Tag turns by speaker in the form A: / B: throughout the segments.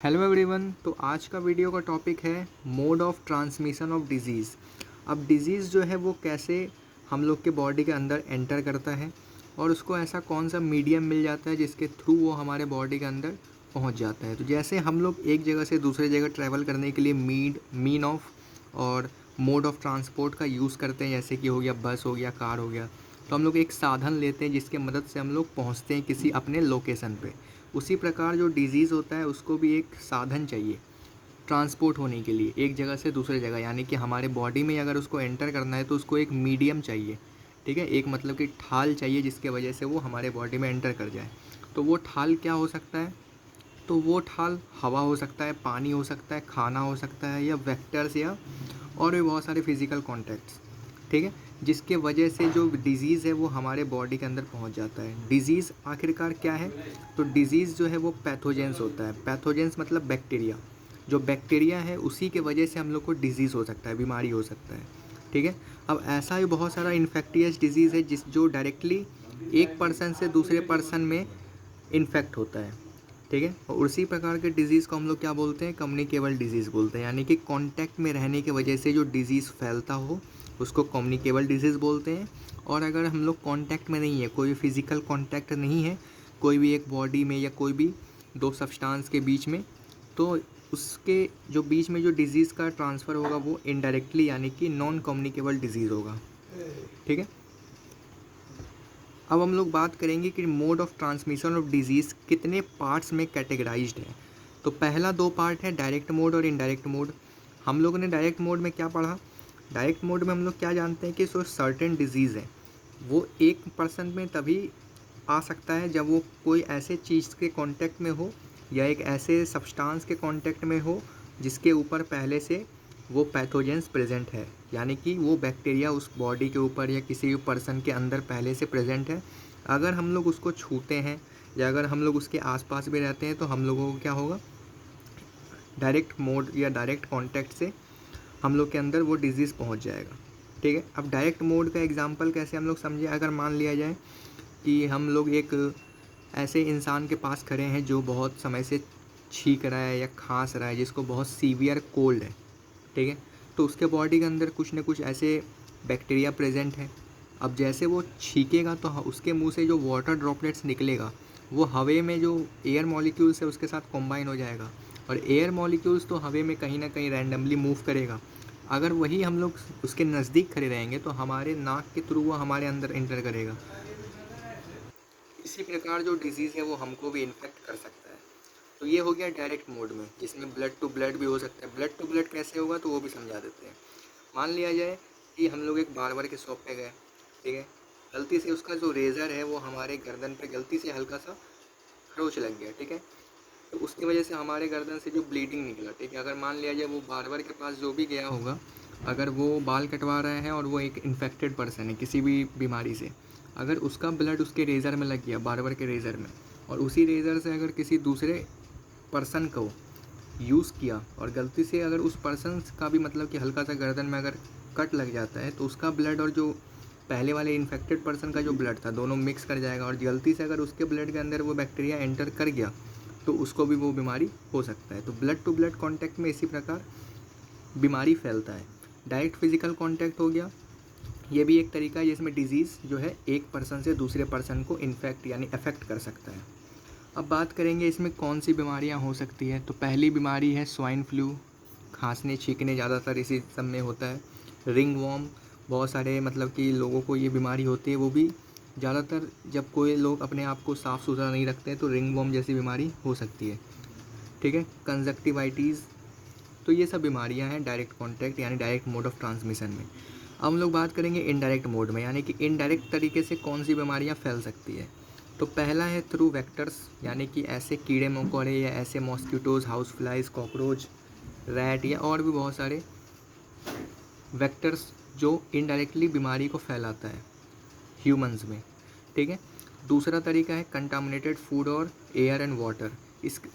A: Hello everyone. तो आज का वीडियो का टॉपिक है mode of transmission of disease. अब डिज़ीज़ जो है वो कैसे हम लोग के बॉडी के अंदर एंटर करता है और उसको ऐसा कौन सा मीडियम मिल जाता है जिसके थ्रू वो हमारे बॉडी के अंदर पहुंच जाता है। तो जैसे हम लोग एक जगह से दूसरे जगह ट्रैवल करने के लिए मीन ऑफ और मोड ऑफ ट्रांसपोर्ट का यूज़ करते हैं, जैसे कि हो गया बस, हो गया कार, हो गया। तो हम लोग एक साधन लेते हैं जिसके मदद से हम लोग पहुँचते हैं किसी अपने लोकेशन पे। उसी प्रकार जो डिज़ीज़ होता है उसको भी एक साधन चाहिए ट्रांसपोर्ट होने के लिए एक जगह से दूसरे जगह, यानी कि हमारे बॉडी में अगर उसको एंटर करना है तो उसको एक मीडियम चाहिए। ठीक है, एक मतलब कि ठाल चाहिए जिसके वजह से वो हमारे बॉडी में एंटर कर जाए। तो वो ठाल क्या हो सकता है? तो वो ठाल हवा हो सकता है, पानी हो सकता है, खाना हो सकता है, या वेक्टर्स, या और भी बहुत सारे फिजिकल कॉन्टैक्ट्स। ठीक है, जिसके वजह से जो डिज़ीज़ है वो हमारे बॉडी के अंदर पहुंच जाता है। डिज़ीज़ आखिरकार क्या है? तो डिज़ीज़ जो है वो पैथोजेंस होता है। पैथोजेंस मतलब बैक्टीरिया। जो बैक्टीरिया है उसी के वजह से हम लोग को डिज़ीज़ हो सकता है, बीमारी हो सकता है। ठीक है, अब ऐसा ही बहुत सारा इन्फेक्टियस डिज़ीज़ है जो डायरेक्टली एक पर्सन से दूसरे पर्सन में इन्फेक्ट होता है। ठीक है, और उसी प्रकार के डिज़ीज़ को हम लोग क्या बोलते हैं? कम्युनिकेबल डिज़ीज़ बोलते हैं, यानी कि कांटेक्ट में रहने की वजह से जो डिज़ीज़ फैलता हो उसको कम्युनिकेबल डिज़ीज़ बोलते हैं। और अगर हम लोग कांटेक्ट में नहीं है, कोई फिज़िकल कांटेक्ट नहीं है कोई भी एक बॉडी में या कोई भी दो सब्सटेंस के बीच में, तो उसके जो बीच में जो डिज़ीज़ का ट्रांसफ़र होगा वो इनडायरेक्टली, यानी कि नॉन कम्युनिकेबल डिज़ीज़ होगा। ठीक है, अब हम लोग बात करेंगे कि mode of transmission of disease कितने पार्ट्स में कैटेगराइज्ड है। तो पहला दो पार्ट है डायरेक्ट मोड और इनडायरेक्ट मोड। हम लोगों ने डायरेक्ट मोड में क्या पढ़ा? डायरेक्ट मोड में हम लोग क्या जानते हैं कि जो सर्टेन डिजीज़ है वो एक पर्सन में तभी आ सकता है जब वो कोई ऐसे चीज़ के कांटेक्ट में हो या एक ऐसे सब्सटेंस के कांटेक्ट में हो जिसके ऊपर पहले से वो पैथोजेंस प्रेजेंट है, यानी कि वो बैक्टीरिया उस बॉडी के ऊपर या किसी भी पर्सन के अंदर पहले से प्रेजेंट है। अगर हम लोग उसको छूते हैं या अगर हम लोग उसके आसपास भी रहते हैं तो हम लोगों को क्या होगा? डायरेक्ट मोड या डायरेक्ट कांटेक्ट से हम लोग के अंदर वो डिज़ीज़ पहुंच जाएगा। ठीक है, अब डायरेक्ट मोड का एग्जांपल कैसे हम लोग समझे? अगर मान लिया जाए कि हम लोग एक ऐसे इंसान के पास खड़े हैं जो बहुत समय से छींक रहा है या खांस रहा है, जिसको बहुत सीवियर कोल्ड है। ठीक है, तो उसके बॉडी के अंदर कुछ न कुछ ऐसे बैक्टीरिया प्रेजेंट है। अब जैसे वो छींकेगा तो उसके मुंह से जो वाटर ड्रॉपलेट्स निकलेगा वो हवा में जो एयर मॉलिक्यूल्स है उसके साथ कॉम्बाइन हो जाएगा, और एयर मॉलिक्यूल्स तो हवा में कहीं ना कहीं रैंडमली मूव करेगा। अगर वही हम लोग उसके नज़दीक खड़े रहेंगे तो हमारे नाक के थ्रू वो हमारे अंदर एंटर करेगा। इसी प्रकार जो डिज़ीज़ है वो हमको भी इन्फेक्ट कर सकता है। तो ये हो गया डायरेक्ट मोड में, जिसमें ब्लड टू ब्लड भी हो सकता है। ब्लड टू ब्लड कैसे होगा तो वो भी समझा देते हैं। मान लिया जाए कि हम लोग एक बार्बर के शॉप पे गए। ठीक है, गलती से उसका जो रेज़र है वो हमारे गर्दन पे गलती से हल्का सा खरोच लग गया। ठीक है, तो उसकी वजह से हमारे गर्दन से जो ब्लीडिंग निकला। ठीक है, अगर मान लिया जाए वो बार्बर के पास जो भी गया होगा, अगर वो बाल कटवा रहा है और वो एक इन्फेक्टेड पर्सन है किसी भी बीमारी से, अगर उसका ब्लड उसके रेज़र में लग गया, बार्बर के रेज़र में, और उसी रेज़र से अगर किसी दूसरे पर्सन को यूज़ किया और गलती से अगर उस पर्सन का भी मतलब कि हल्का सा गर्दन में अगर कट लग जाता है तो उसका ब्लड और जो पहले वाले इन्फेक्टेड पर्सन का जो ब्लड था दोनों मिक्स कर जाएगा, और गलती से अगर उसके ब्लड के अंदर वो बैक्टीरिया एंटर कर गया तो उसको भी वो बीमारी हो सकता है। तो ब्लड टू ब्लड कांटेक्ट में इसी प्रकार बीमारी फैलता है। डायरेक्ट फिजिकल कांटेक्ट हो गया, ये भी एक तरीका है जिसमें डिज़ीज़ जो है एक पर्सन से दूसरे पर्सन को इन्फेक्ट यानी अफेक्ट कर सकता है। अब बात करेंगे इसमें कौन सी बीमारियां हो सकती है। तो पहली बीमारी है स्वाइन फ्लू। खांसने छींकने ज़्यादातर इसी सब में होता है। रिंग वॉर्म, बहुत सारे मतलब कि लोगों को ये बीमारी होती है, वो भी ज़्यादातर जब कोई लोग अपने आप को साफ़ सुथरा नहीं रखते हैं तो रिंग वॉर्म जैसी बीमारी हो सकती है। ठीक है, कंजक्टिवाइटिस। तो ये सब बीमारियां हैं डायरेक्ट कॉन्टैक्ट यानी डायरेक्ट मोड ऑफ ट्रांसमिशन में। अब हम लोग बात करेंगे इनडायरेक्ट मोड में, यानी कि इनडायरेक्ट तरीके से कौन सी बीमारियां फैल सकती है। तो पहला है थ्रू वेक्टर्स, यानी कि ऐसे कीड़े मकोड़े या ऐसे mosquitoes, house flies, cockroach, rat या और भी बहुत सारे वेक्टर्स जो इनडायरेक्टली बीमारी को फैलाता है ह्यूमंस में। ठीक है, दूसरा तरीका है कंटामिनेटेड फूड और एयर एंड वाटर।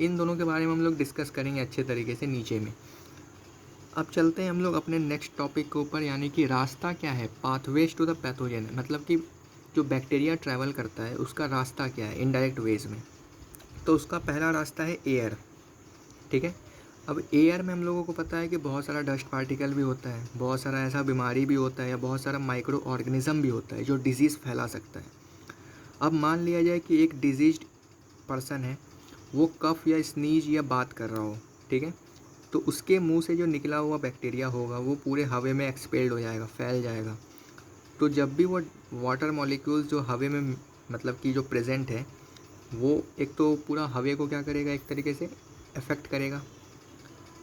A: इन दोनों के बारे में हम लोग डिस्कस करेंगे अच्छे तरीके से नीचे में। अब चलते हैं हम लोग अपने नेक्स्ट टॉपिक के ऊपर, यानी कि रास्ता क्या है, पाथवेज टू द पैथोजन, मतलब कि जो बैक्टीरिया ट्रैवल करता है उसका रास्ता क्या है इनडायरेक्ट वेज में। तो उसका पहला रास्ता है एयर। ठीक है। अब एयर में हम लोगों को पता है कि बहुत सारा डस्ट पार्टिकल भी होता है, बहुत सारा ऐसा बीमारी भी होता है या बहुत सारा माइक्रो ऑर्गेनिज्म भी होता है जो डिजीज़ फैला सकता है। अब मान लिया जाए कि एक डिजीज्ड पर्सन है, वो कफ या स्नीज या बात कर रहा हो, ठीक है, तो उसके मुंह से जो निकला हुआ बैक्टीरिया होगा वो पूरे हवा में एक्सपेल्ड हो जाएगा, फैल जाएगा। तो जब भी वो वाटर मॉलिक्यूल्स जो हवा में मतलब कि जो प्रेजेंट है, वो एक तो पूरा हवा को क्या करेगा, एक तरीके से अफेक्ट करेगा,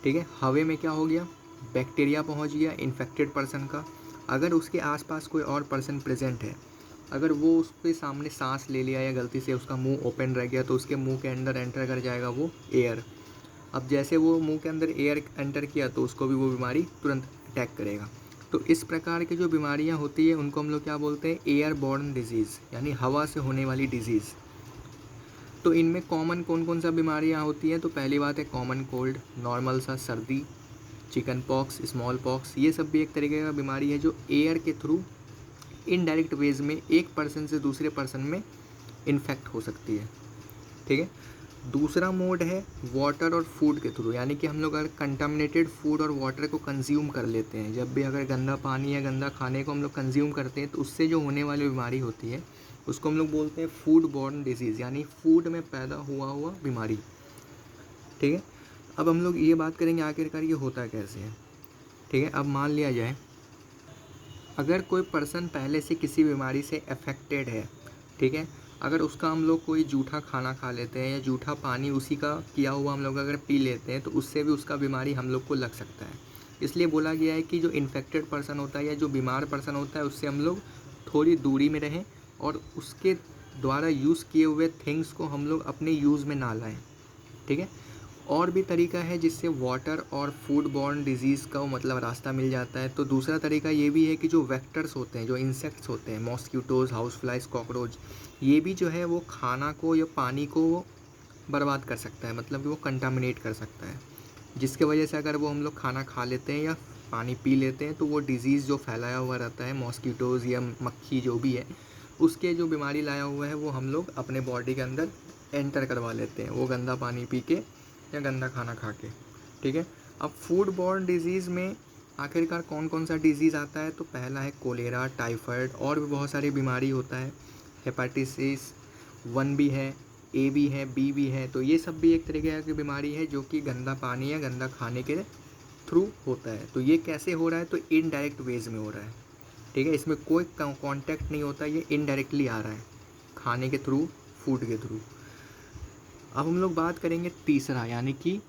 A: ठीक है। हवा में क्या हो गया, बैक्टीरिया पहुंच गया इन्फेक्टेड पर्सन का। अगर उसके आसपास कोई और पर्सन प्रेजेंट है, अगर वो उसके सामने सांस ले लिया या गलती से उसका मुंह ओपन रह गया, तो उसके मुंह के अंदर एंटर कर जाएगा वो एयर। अब जैसे वो मुंह के अंदर एयर एंटर किया तो उसको भी वो बीमारी तुरंत अटैक करेगा। तो इस प्रकार की जो बीमारियां होती है उनको हम लोग क्या बोलते हैं, एयर बॉर्न डिजीज़, यानी हवा से होने वाली डिजीज़। तो इनमें कॉमन कौन कौन सा बीमारियां होती हैं, तो पहली बात है कॉमन कोल्ड, नॉर्मल सा सर्दी, चिकन पॉक्स, स्मॉल पॉक्स, ये सब भी एक तरीके का बीमारी है जो एयर के थ्रू इनडायरेक्ट वेज में एक पर्सन से दूसरे पर्सन में इन्फेक्ट हो सकती है, ठीक है। दूसरा मोड है वाटर और फूड के थ्रू, यानी कि हम लोग अगर कंटामिनेटेड फूड और वाटर को कंज्यूम कर लेते हैं, जब भी अगर गंदा पानी या गंदा खाने को हम लोग कंज्यूम करते हैं तो उससे जो होने वाली बीमारी होती है उसको हम लोग बोलते हैं फूड बॉर्न डिजीज़, यानी फूड में पैदा हुआ बीमारी, ठीक है। अब हम लोग ये बात करेंगे आखिरकार ये होता कैसे है, ठीक है। अब मान लिया जाए अगर कोई पर्सन पहले से किसी बीमारी से अफेक्टेड है, ठीक है, अगर उसका हम लोग कोई जूठा खाना खा लेते हैं या जूठा पानी उसी का किया हुआ हम लोग अगर पी लेते हैं तो उससे भी उसका बीमारी हम लोग को लग सकता है। इसलिए बोला गया है कि जो इन्फेक्टेड पर्सन होता है या जो बीमार पर्सन होता है उससे हम लोग थोड़ी दूरी में रहें और उसके द्वारा यूज़ किए हुए थिंग्स को हम लोग अपने यूज़ में ना लाएँ, ठीक है। और भी तरीका है जिससे वाटर और फूड बॉर्न डिजीज़ का मतलब रास्ता मिल जाता है। तो दूसरा तरीका ये भी है कि जो वेक्टर्स होते हैं, जो इंसेक्ट्स होते हैं, मॉस्किटोज़, हाउस फ्लाइज, कॉकरोच, ये भी जो है वो खाना को या पानी को वो बर्बाद कर सकता है, मतलब कि वो कंटामिनेट कर सकता है, जिसके वजह से अगर वो हम लोग खाना खा लेते हैं या पानी पी लेते हैं तो वो डिज़ीज़ जो फैलाया हुआ रहता है, मॉस्किटोज़ या मक्खी जो भी है, उसके जो बीमारी लाया हुआ है वो हम लोग अपने बॉडी के अंदर एंटर करवा लेते हैं, वो गंदा पानी पी के या गंदा खाना खा के, ठीक है। अब फूड बॉर्न डिजीज़ में आखिरकार कौन कौन सा डिजीज़ आता है, तो पहला है कोलेरा, टाइफाइड, और भी बहुत सारी बीमारी होता है, हेपेटाइटिस 1 भी है, ए भी है, बी भी है। तो ये सब भी एक तरीके की बीमारी है जो कि गंदा पानी या गंदा खाने के थ्रू होता है। तो ये कैसे हो रहा है, तो इनडायरेक्ट वेज में हो रहा है, ठीक है। इसमें कोई कांटेक्ट नहीं होता, ये इनडायरेक्टली आ रहा है खाने के थ्रू, फूड के थ्रू। अब हम लोग बात करेंगे तीसरा, यानी कि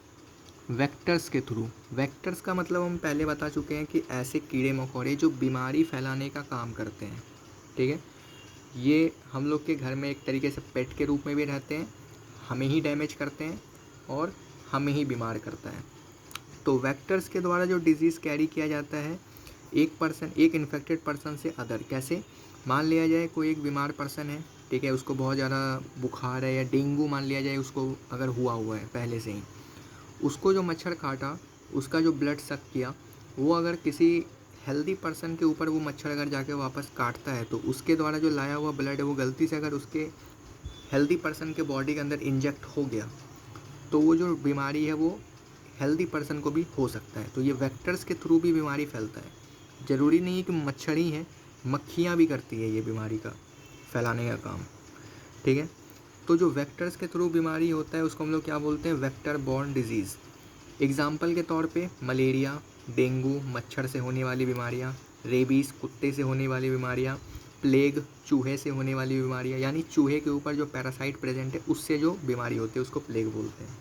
A: वेक्टर्स के थ्रू। वेक्टर्स का मतलब हम पहले बता चुके हैं कि ऐसे कीड़े मकोड़े जो बीमारी फैलाने का काम करते हैं, ठीक है। ये हम लोग के घर में एक तरीके से पेट के रूप में भी रहते हैं, हमें ही डैमेज करते हैं और हमें ही बीमार करता है। तो वेक्टर्स के द्वारा जो डिज़ीज़ कैरी किया जाता है एक इन्फेक्टेड पर्सन से अदर, कैसे, मान लिया जाए कोई एक बीमार पर्सन है, ठीक है, उसको बहुत ज़्यादा बुखार है या डेंगू मान लिया जाए उसको अगर हुआ है पहले से ही, उसको जो मच्छर काटा, उसका जो ब्लड सक किया, वो अगर किसी हेल्दी पर्सन के ऊपर वो मच्छर अगर जाके वापस काटता है तो उसके द्वारा जो लाया हुआ ब्लड है वो गलती से अगर उसके हेल्दी पर्सन के बॉडी के अंदर इंजेक्ट हो गया तो वो जो बीमारी है वो हेल्दी पर्सन को भी हो सकता है। तो ये वेक्टर्स के थ्रू भी बीमारी फैलता है, ज़रूरी नहीं है कि मच्छर ही है, मक्खियाँ भी करती है ये बीमारी का फैलाने का काम, ठीक है। तो जो वेक्टर्स के थ्रू बीमारी होता है उसको हम लोग क्या बोलते हैं, वेक्टर बॉर्न डिजीज़। एग्जाम्पल के तौर पे मलेरिया, डेंगू मच्छर से होने वाली बीमारियाँ, रेबीज़ कुत्ते से होने वाली बीमारियाँ, प्लेग चूहे से होने वाली बीमारियाँ, यानी चूहे के ऊपर जो पैरासाइट प्रेजेंट है उससे जो बीमारी होती है उसको प्लेग बोलते हैं,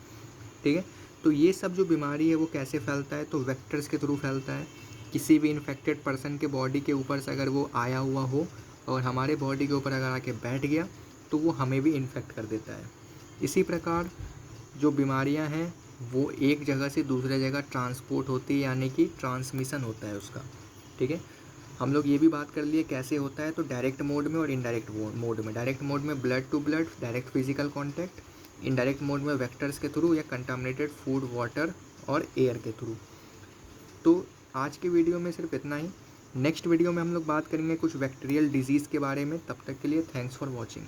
A: ठीक है। तो ये सब जो बीमारी है वो कैसे फैलता है, तो वेक्टर्स के थ्रू फैलता है। किसी भी इन्फेक्टेड पर्सन के बॉडी के ऊपर से अगर वो आया हुआ हो और हमारे बॉडी के ऊपर अगर आके बैठ गया तो वो हमें भी इन्फेक्ट कर देता है। इसी प्रकार जो बीमारियां हैं वो एक जगह से दूसरे जगह ट्रांसपोर्ट होती है, यानी कि ट्रांसमिशन होता है उसका, ठीक है। हम लोग ये भी बात कर लिए कैसे होता है, तो डायरेक्ट मोड में और इनडायरेक्ट मोड में। डायरेक्ट मोड में blood to blood, direct physical contact, indirect mode में वेक्टर्स के थ्रू या कंटामिनेटेड फूड, वाटर और एयर के थ्रू। तो आज की वीडियो में सिर्फ इतना ही। नेक्स्ट वीडियो में हम लोग बात करेंगे कुछ बैक्टीरियल डिजीज़ के बारे में। तब तक के लिए थैंक्स फॉर वॉचिंग।